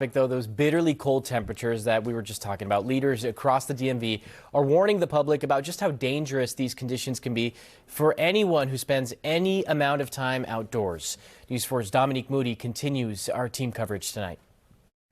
Though those bitterly cold temperatures that we were just talking about, leaders across the DMV are warning the public about just how dangerous these conditions can be for anyone who spends any amount of time outdoors. News 4's Dominique Moody continues our team coverage tonight.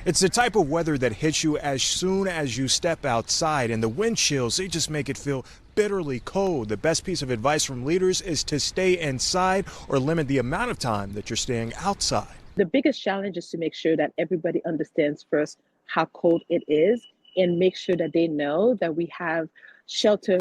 It's the type of weather that hits you as soon as you step outside, and the wind chills, they just make it feel bitterly cold. The best piece of advice from leaders is to stay inside or limit the amount of time that you're staying outside. The biggest challenge is to make sure that everybody understands first how cold it is and make sure that they know that we have shelter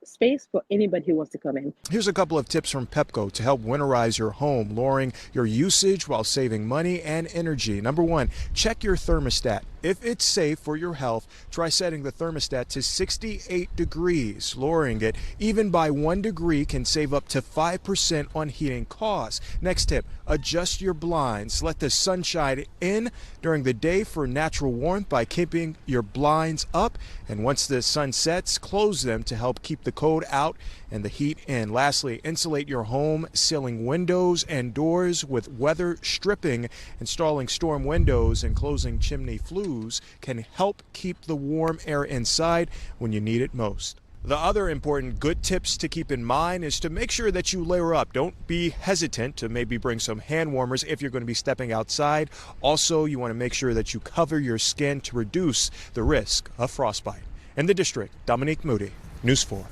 space for anybody who wants to come in. Here's a couple of tips from Pepco to help winterize your home, lowering your usage while saving money and energy. Number one, check your thermostat. If it's safe for your health, try setting the thermostat to 68 degrees. Lowering it even by 1 degree can save up to 5% on heating costs. Next tip, adjust your blinds. Let the sunshine in during the day for natural warmth by keeping your blinds up. And once the sun sets, close them to help keep the cold out and the heat in. Lastly, insulate your home, sealing windows and doors with weather stripping. Installing storm windows and closing chimney flues can help keep the warm air inside when you need it most. The other important good tips to keep in mind is to make sure that you layer up. Don't be hesitant to maybe bring some hand warmers if you're going to be stepping outside. Also, you want to make sure that you cover your skin to reduce the risk of frostbite. In the district, Dominique Moody, News 4.